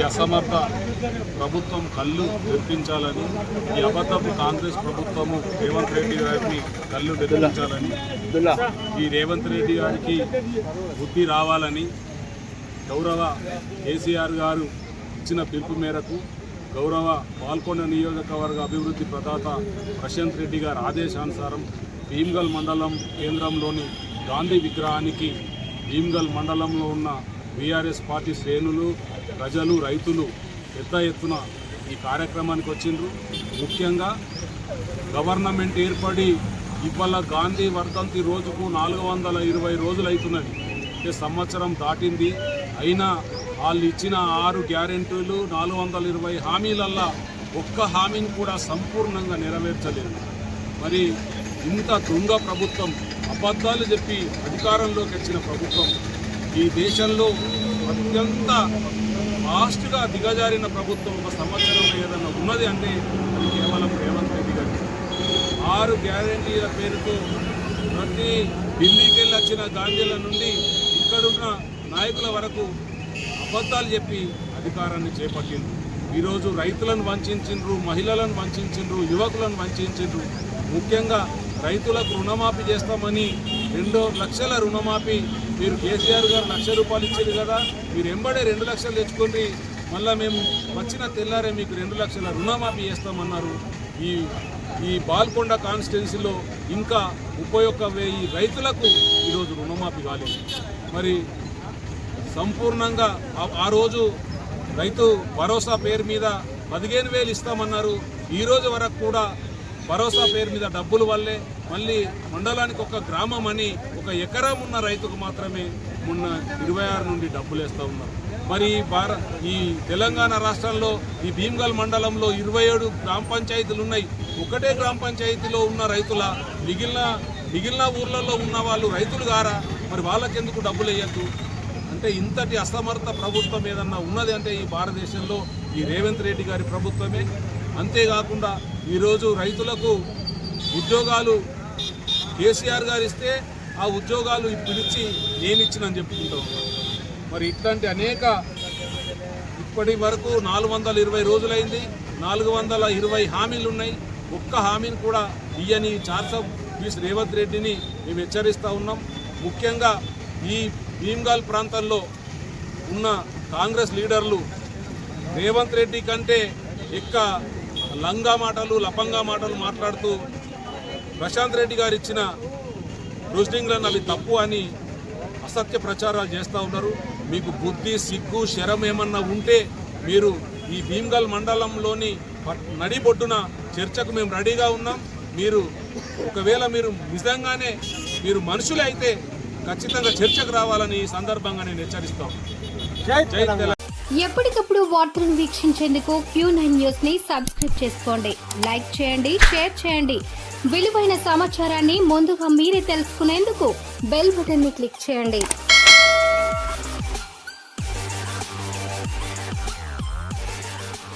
అసమర్థ ప్రభుత్వం కళ్ళు తెప్పించాలని, ఈ అబద్ధపు కాంగ్రెస్ ప్రభుత్వము రేవంత్ రెడ్డి గారిని కళ్ళు తెప్పించాలని, ఈ రేవంత్ రెడ్డి గారికి బుద్ధి రావాలని గౌరవ కేసీఆర్ గారు ఇచ్చిన పిలుపు మేరకు గౌరవ పాల్కొండ నియోజకవర్గ అభివృద్ధి ప్రదాత ప్రశాంత్ రెడ్డి గారి ఆదేశానుసారం భీమ్గల్ మండలం కేంద్రంలోని గాంధీ విగ్రహానికి భీమ్గల్ మండలంలో ఉన్న బీఆర్ఎస్ పార్టీ శ్రేణులు, ప్రజలు, రైతులు పెద్ద ఎత్తున ఈ కార్యక్రమానికి వచ్చిండ్రు. ముఖ్యంగా గవర్నమెంట్ ఏర్పడి ఇవాళ గాంధీ వర్ధంతి రోజుకు 420 రోజులు అవుతున్నది. అంటే సంవత్సరం దాటింది. అయినా వాళ్ళు ఇచ్చిన 6 గ్యారెంటీలు 420 హామీలల్లా ఒక్క హామీని కూడా సంపూర్ణంగా నెరవేర్చలేదు. మరి ఇంత దొంగ ప్రభుత్వం, అబద్ధాలు చెప్పి అధికారంలోకి వచ్చిన ప్రభుత్వం, ఈ దేశంలో అత్యంత ఫాస్ట్గా దిగజారిన ప్రభుత్వం ఒక సంవత్సరం ఏదన్నా ఉన్నది అంటే అది కేవలం రేవంత్ రెడ్డి గారు. 6 గ్యారెంటీల పేరుతో ప్రతి ఢిల్లీకి వెళ్ళి వచ్చిన గాంధీల నుండి ఇక్కడున్న నాయకుల వరకు అబద్ధాలు చెప్పి అధికారాన్ని చేపట్టిండ్రు. ఈరోజు రైతులను వంచిండ్రు, మహిళలను వంచిండ్రు, యువకులను వంచిండ్రు. ముఖ్యంగా రైతులకు రుణమాఫీ చేస్తామని 2 లక్షల రుణమాఫీ మీరు కేసీఆర్ గారు ₹1,00,000 ఇచ్చారు కదా, మీరు ఎంబడే 2 లక్షలు తెచ్చుకొని మళ్ళీ మేము వచ్చిన తెల్లారే మీకు 2 లక్షల రుణమాఫీ చేస్తామన్నారు. ఈ బాల్కొండ కాన్స్టిట్యున్సీలో ఇంకా 31,000 రైతులకు ఈరోజు రుణమాఫీ కాలేదు. మరి సంపూర్ణంగా ఆ రోజు రైతు భరోసా పేరు మీద 15,000 ఇస్తామన్నారు. ఈరోజు వరకు కూడా భరోసా పేరు మీద డబ్బులు వల్లే మళ్ళీ మండలానికి ఒక గ్రామం అని 1 ఎకరం ఉన్న రైతుకు మాత్రమే మొన్న 26 నుండి డబ్బులు వేస్తూ ఉన్నారు. మరి ఈ తెలంగాణ రాష్ట్రంలో ఈ భీమ్గల్ మండలంలో 27 గ్రామ పంచాయతీలు ఉన్నాయి. ఒకటే గ్రామ పంచాయతీలో ఉన్న రైతుల మిగిలిన ఊర్లలో ఉన్న వాళ్ళు రైతులు గారా? మరి వాళ్ళకెందుకు డబ్బులు వేయద్దు? అంటే ఇంతటి అసమర్థ ప్రభుత్వం ఏదన్నా ఉన్నది అంటే ఈ భారతదేశంలో ఈ రేవంత్ రెడ్డి గారి ప్రభుత్వమే. అంతేకాకుండా ఈరోజు రైతులకు ఉద్యోగాలు కేసీఆర్ గారు ఇస్తే ఆ ఉద్యోగాలు పిలిచి నేను ఇచ్చినని చెప్పుకుంటాం. మరి ఇట్లాంటి అనేక ఇప్పటి వరకు 420 రోజులైంది, 420 హామీలు ఉన్నాయి. ఒక్క హామీని కూడా ఇయ్యని రేవంత్ రెడ్డిని మేము హెచ్చరిస్తూ ఉన్నాం. ముఖ్యంగా ఈ భీమ్గల్ ప్రాంతంలో ఉన్న కాంగ్రెస్ లీడర్లు రేవంత్ రెడ్డి కంటే లంగా మాటలు, లపంగా మాటలు మాట్లాడుతూ ప్రశాంత్ రెడ్డి గారు ఇచ్చిన ప్రొసీడింగ్లను అవి తప్పు అని అసత్య ప్రచారాలు చేస్తూ ఉన్నారు. మీకు బుద్ధి, సిగ్గు, శరం ఏమన్నా ఉంటే మీరు ఈ భీమ్గల్ మండలంలోని నడిబొడ్డున చర్చకు మేము రెడీగా ఉన్నాం. మీరు ఒకవేళ మీరు నిజంగానే మీరు మనుషులే అయితే ఖచ్చితంగా చర్చకు రావాలని ఈ సందర్భంగా నేను హెచ్చరిస్తాం. జై తెలంగాణ. ఎప్పటికప్పుడు వార్తలను వీక్షించేందుకు Q9 న్యూస్ ని సబ్స్క్రైబ్ చేసుకోండి, లైక్ చేయండి, షేర్ చేయండి. విలువైన సమాచారాన్ని ముందుగా మీరే తెలుసుకునేందుకు బెల్ బటన్ ని క్లిక్ చేయండి.